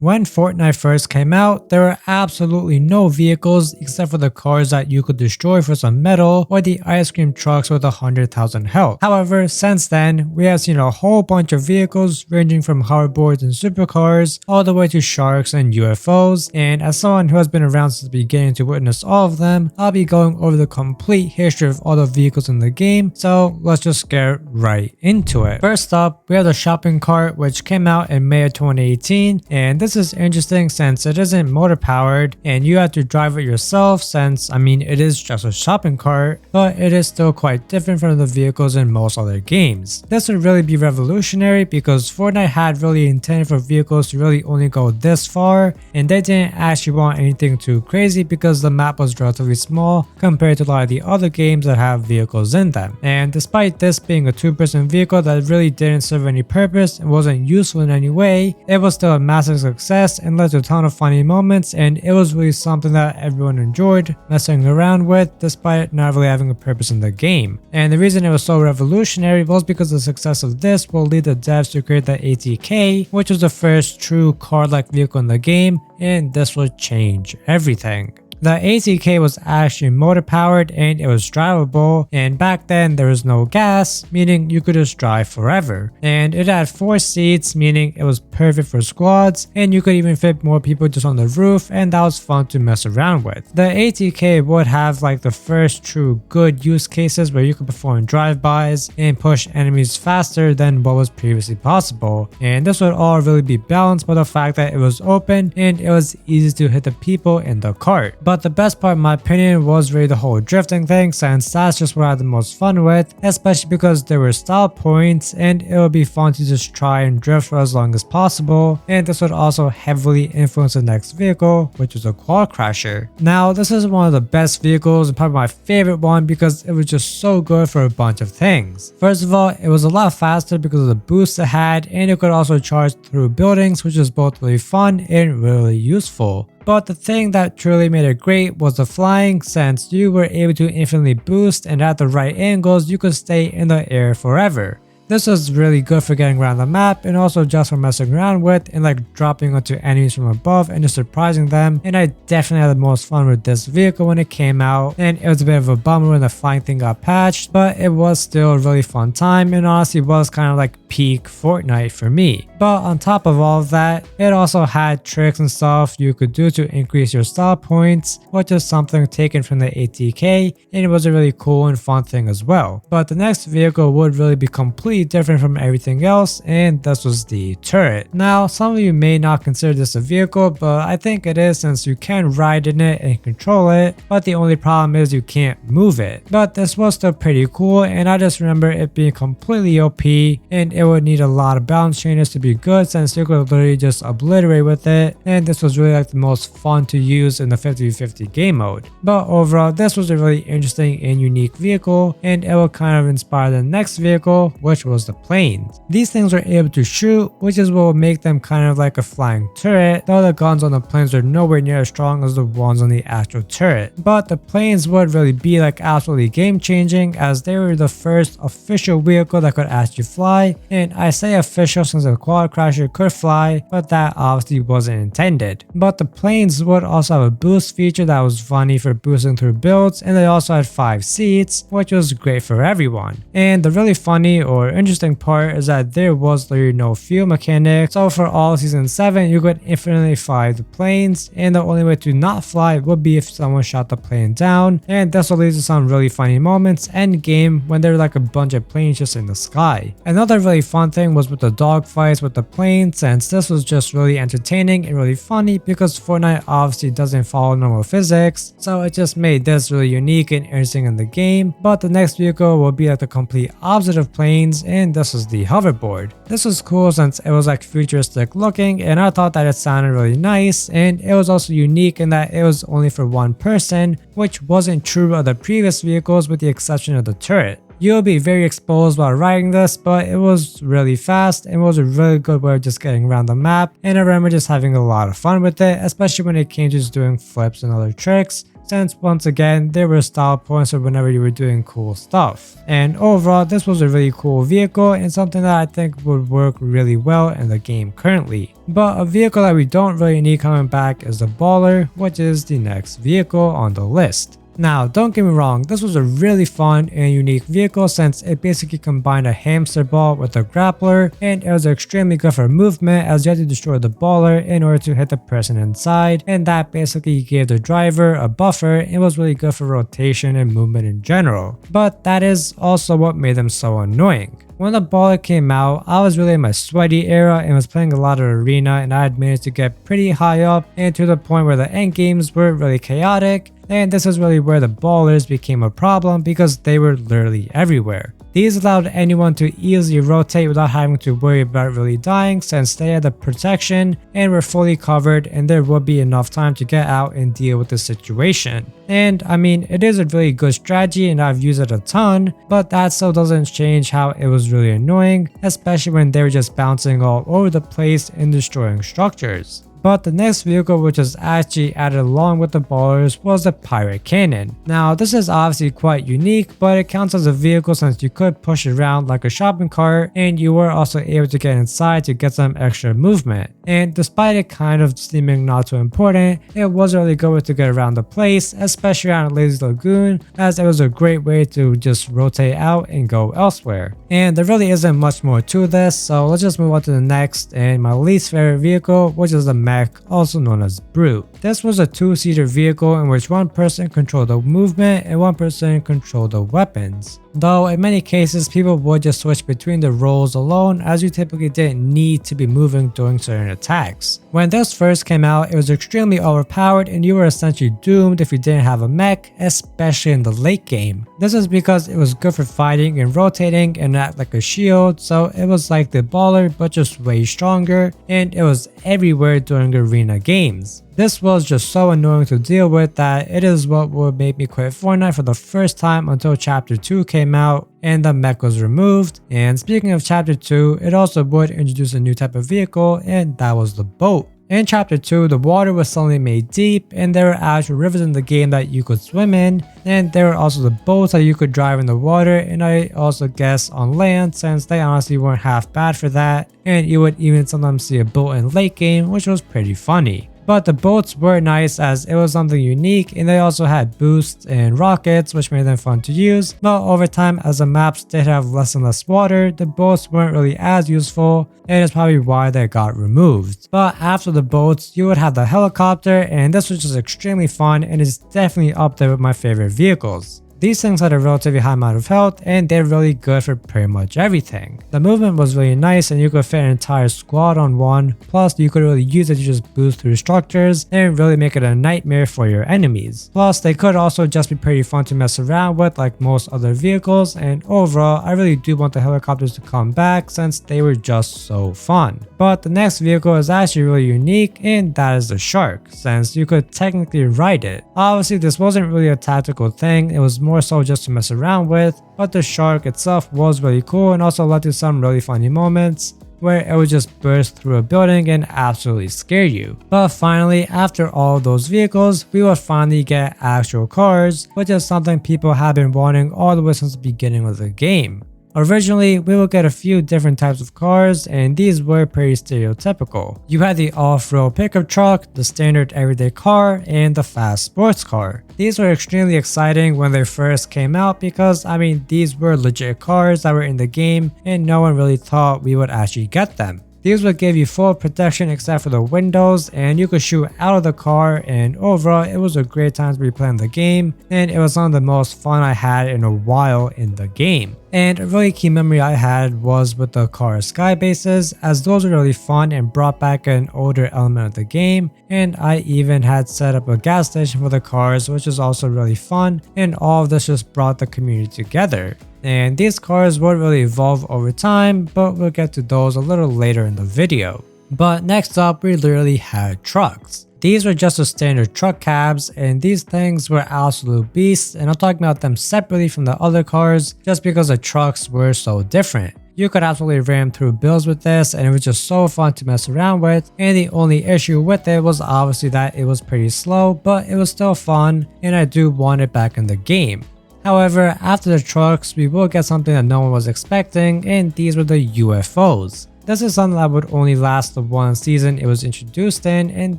When Fortnite first came out, there were absolutely no vehicles except for the cars that you could destroy for some metal or the ice cream trucks with 100,000 health. However, since then, we have seen a whole bunch of vehicles ranging from hoverboards and supercars all the way to sharks and UFOs, and as someone who has been around since the beginning to witness all of them, I'll be going over the complete history of all the vehicles in the game, so let's just get right into it. First up, we have the shopping cart, which came out in May of 2018, and this is interesting since it isn't motor powered and you have to drive it yourself since, I mean, it is just a shopping cart, but it is still quite different from the vehicles in most other games. This would really be revolutionary because Fortnite had really intended for vehicles to really only go this far, and they didn't actually want anything too crazy because the map was relatively small compared to a lot of the other games that have vehicles in them. And despite this being a two-person vehicle that really didn't serve any purpose and wasn't useful in any way, it was still a massive success and led to a ton of funny moments, and it was really something that everyone enjoyed messing around with despite not really having a purpose in the game. And the reason it was so revolutionary was because the success of this will lead the devs to create the ATK, which was the first true car-like vehicle in the game, and this would change everything. The ATK was actually motor powered and it was drivable, and back then there was no gas, meaning you could just drive forever. And it had 4 seats, meaning it was perfect for squads, and you could even fit more people just on the roof, and that was fun to mess around with. The ATK would have like the first true good use cases where you could perform drive-bys and push enemies faster than what was previously possible, and this would all really be balanced by the fact that it was open and it was easy to hit the people in the cart. But the best part in my opinion was really the whole drifting thing, since that's just what I had the most fun with, especially because there were style points and it would be fun to just try and drift for as long as possible, and this would also heavily influence the next vehicle, which was a quad crasher. Now this is one of the best vehicles and probably my favorite one because it was just so good for a bunch of things. First of all, it was a lot faster because of the boost it had, and it could also charge through buildings, which is both really fun and really useful. But the thing that truly made it great was the flying, since you were able to infinitely boost, and at the right angles you could stay in the air forever. This was really good for getting around the map and also just for messing around with and like dropping onto enemies from above and just surprising them, and I definitely had the most fun with this vehicle when it came out, and it was a bit of a bummer when the flying thing got patched, but it was still a really fun time and honestly was kind of like peak Fortnite for me. But on top of all of that, it also had tricks and stuff you could do to increase your style points, which is something taken from the ATK, and it was a really cool and fun thing as well. But the next vehicle would really be completely different from everything else, and this was the turret. Now some of you may not consider this a vehicle, but I think it is since you can ride in it and control it, but the only problem is you can't move it. But this was still pretty cool, and I just remember it being completely OP, and it would need a lot of balance changes to be good since you could literally just obliterate with it, and this was really like the most fun to use in the 50-50 game mode. But overall this was a really interesting and unique vehicle, and it will kind of inspire the next vehicle, which was the planes. These things were able to shoot, which is what will make them kind of like a flying turret, though the guns on the planes are nowhere near as strong as the ones on the actual turret. But the planes would really be like absolutely game changing, as they were the first official vehicle that could actually fly, and I say official since the quad crasher could fly, but that obviously wasn't intended. But the planes would also have a boost feature that was funny for boosting through builds, and they also had 5 seats, which was great for everyone. And the really funny or interesting part is that there was literally no fuel mechanic, so for all season 7 you could infinitely fly the planes, and the only way to not fly would be if someone shot the plane down, and this will lead to some really funny moments end game when there were like a bunch of planes just in the sky. Another really fun thing was with the dogfights with the planes, since this was just really entertaining and really funny because Fortnite obviously doesn't follow normal physics, so it just made this really unique and interesting in the game. But the next vehicle will be like the complete opposite of planes, and this was the hoverboard. This was cool since it was like futuristic looking, and I thought that it sounded really nice, and it was also unique in that it was only for one person, which wasn't true of the previous vehicles with the exception of the turret. You'll be very exposed while riding this, but it was really fast and was a really good way of just getting around the map, and I remember just having a lot of fun with it, especially when it came to just doing flips and other tricks, since once again there were style points for whenever you were doing cool stuff. And overall, this was a really cool vehicle and something that I think would work really well in the game currently. But a vehicle that we don't really need coming back is the Baller, which is the next vehicle on the list. Now, don't get me wrong, this was a really fun and unique vehicle since it basically combined a hamster ball with a grappler, and it was extremely good for movement as you had to destroy the baller in order to hit the person inside, and that basically gave the driver a buffer and was really good for rotation and movement in general. But that is also what made them so annoying. When the baller came out, I was really in my sweaty era and was playing a lot of arena, and I had managed to get pretty high up and to the point where the end games were really chaotic, and this is really where the ballers became a problem because they were literally everywhere. These allowed anyone to easily rotate without having to worry about really dying since they had the protection and were fully covered, and there would be enough time to get out and deal with the situation. And I mean, it is a really good strategy and I've used it a ton, but that still doesn't change how it was really annoying, especially when they were just bouncing all over the place and destroying structures. But the next vehicle which was actually added along with the ballers was the Pirate Cannon. Now this is obviously quite unique, but it counts as a vehicle since you could push it around like a shopping cart, and you were also able to get inside to get some extra movement. And despite it kind of seeming not too important, it was a really good way to get around the place, especially around Lazy Lagoon, as it was a great way to just rotate out and go elsewhere. And there really isn't much more to this, so let's just move on to the next and my least favorite vehicle, which is the mech, also known as Brute. This was a two-seater vehicle in which one person controlled the movement and one person controlled the weapons. Though in many cases people would just switch between the roles alone, as you typically didn't need to be moving during certain attacks. When this first came out, it was extremely overpowered and you were essentially doomed if you didn't have a mech, especially in the late game. This is because it was good for fighting and rotating and act like a shield, so it was like the baller but just way stronger, and it was everywhere during arena games. This was just so annoying to deal with that it is what would make me quit Fortnite for the first time until chapter 2 came out and the mech was removed. And speaking of chapter 2, it also would introduce a new type of vehicle, and that was the boat. In chapter 2, the water was suddenly made deep and there were actual rivers in the game that you could swim in, and there were also the boats that you could drive in the water, and I also guess on land since they honestly weren't half bad for that, and you would even sometimes see a boat in late game, which was pretty funny. But the boats were nice as it was something unique, and they also had boosts and rockets which made them fun to use, but over time as the maps did have less and less water, the boats weren't really as useful, and it's probably why they got removed. But after the boats, you would have the helicopter, and this was just extremely fun and is definitely up there with my favorite vehicles. These things had a relatively high amount of health and they're really good for pretty much everything. The movement was really nice and you could fit an entire squad on one, plus you could really use it to just boost through structures and really make it a nightmare for your enemies. Plus they could also just be pretty fun to mess around with like most other vehicles, and overall I really do want the helicopters to come back since they were just so fun. But the next vehicle is actually really unique, and that is the Shark, since you could technically ride it. Obviously this wasn't really a tactical thing, it was more so just to mess around with, but the Shark itself was really cool and also led to some really funny moments where it would just burst through a building and absolutely scare you. But finally, after all of those vehicles, we will finally get actual cars, which is something people have been wanting all the way since the beginning of the game. Originally, we would get a few different types of cars, and these were pretty stereotypical. You had the off-road pickup truck, the standard everyday car, and the fast sports car. These were extremely exciting when they first came out because, I mean, these were legit cars that were in the game and no one really thought we would actually get them. These would give you full protection except for the windows, and you could shoot out of the car, and overall it was a great time to be playing the game, and it was some of the most fun I had in a while in the game. And a really key memory I had was with the car sky bases, as those were really fun and brought back an older element of the game, and I even had set up a gas station for the cars, which was also really fun, and all of this just brought the community together. And these cars would really evolve over time, but we'll get to those a little later in the video. But next up, we literally had trucks. These were just the standard truck cabs, and these things were absolute beasts, and I'm talking about them separately from the other cars just because the trucks were so different. You could absolutely ram through builds with this, and it was just so fun to mess around with, and the only issue with it was obviously that it was pretty slow, but it was still fun, and I do want it back in the game. However, after the trucks, we will get something that no one was expecting, and these were the UFOs. This is something that would only last the one season it was introduced in, and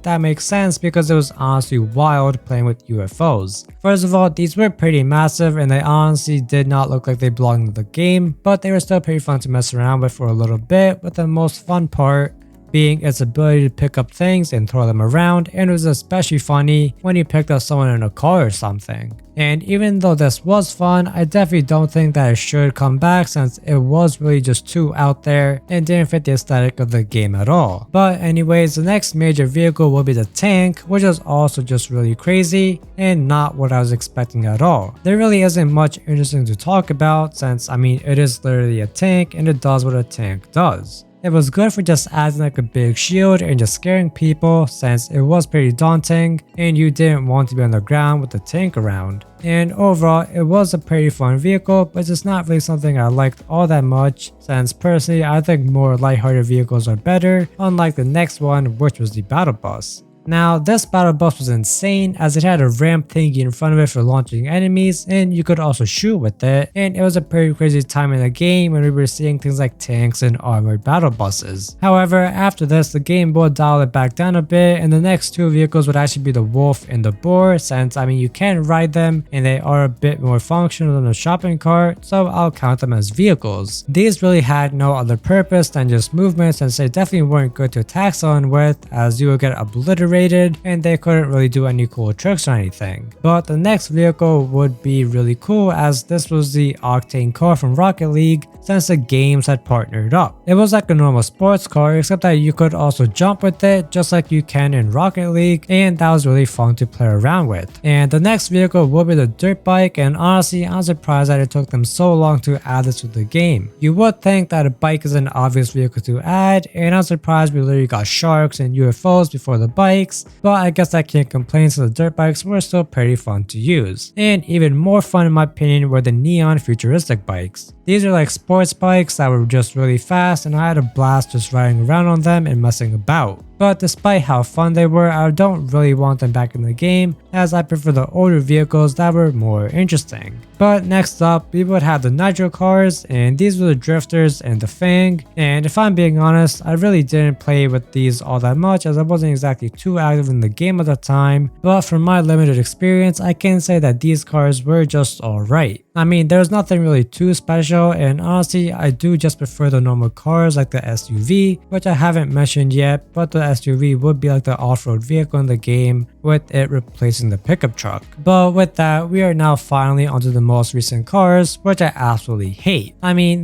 that makes sense because it was honestly wild playing with UFOs. First of all, these were pretty massive and they honestly did not look like they belonged in the game, but they were still pretty fun to mess around with for a little bit, with the most fun part being its ability to pick up things and throw them around, and it was especially funny when you picked up someone in a car or something. And even though this was fun, I definitely don't think that it should come back since it was really just too out there and didn't fit the aesthetic of the game at all. But anyways, the next major vehicle will be the tank, which is also just really crazy and not what I was expecting at all. There really isn't much interesting to talk about since it is literally a tank and it does what a tank does. It was good for just acting like a big shield and just scaring people since it was pretty daunting and you didn't want to be on the ground with the tank around. And overall, it was a pretty fun vehicle, but it's not really something I liked all that much since personally I think more lighthearted vehicles are better, unlike the next one, which was the battle bus. Now, this battle bus was insane as it had a ramp thingy in front of it for launching enemies, and you could also shoot with it, and it was a pretty crazy time in the game when we were seeing things like tanks and armored battle buses. However, after this, the game will dial it back down a bit, and the next two vehicles would actually be the wolf and the boar since you can ride them and they are a bit more functional than a shopping cart, so I'll count them as vehicles. These really had no other purpose than just movement since they definitely weren't good to attack someone with as you would get obliterated and they couldn't really do any cool tricks or anything. But the next vehicle would be really cool as this was the Octane car from Rocket League since the games had partnered up. It was like a normal sports car except that you could also jump with it just like you can in Rocket League, and that was really fun to play around with. And the next vehicle will be the dirt bike, and honestly I'm surprised that it took them so long to add this to the game. You would think that a bike is an obvious vehicle to add, and I'm surprised we literally got sharks and UFOs before the bikes, but I guess I can't complain since the dirt bikes were still pretty fun to use. And even more fun in my opinion were the neon futuristic bikes. These are like sports bikes that were just really fast, and I had a blast just riding around on them and messing about. But despite how fun they were, I don't really want them back in the game as I prefer the older vehicles that were more interesting. But next up, we would have the nitro cars, and these were the drifters and the Fang, and if I'm being honest, I really didn't play with these all that much as I wasn't exactly too active in the game at the time, but from my limited experience, I can say that these cars were just alright. There's nothing really too special, and honestly, I do just prefer the normal cars like the SUV, which I haven't mentioned yet, but the SUV would be like the off-road vehicle in the game, with it replacing the pickup truck. But with that, we are now finally onto the most recent cars, which I absolutely hate.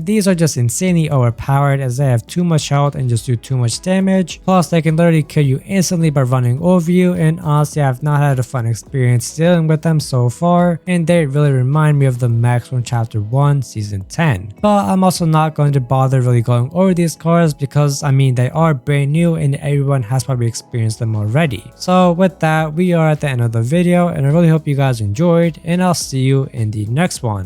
These are just insanely overpowered as they have too much health and just do too much damage, plus they can literally kill you instantly by running over you, and honestly I've not had a fun experience dealing with them so far, and they really remind me of the Max from Chapter 1 Season 10. But I'm also not going to bother really going over these cars because they are brand new and everyone has probably experienced them already. So with that, we are at the end of the video, and I really hope you guys enjoyed, and I'll see you in the next one.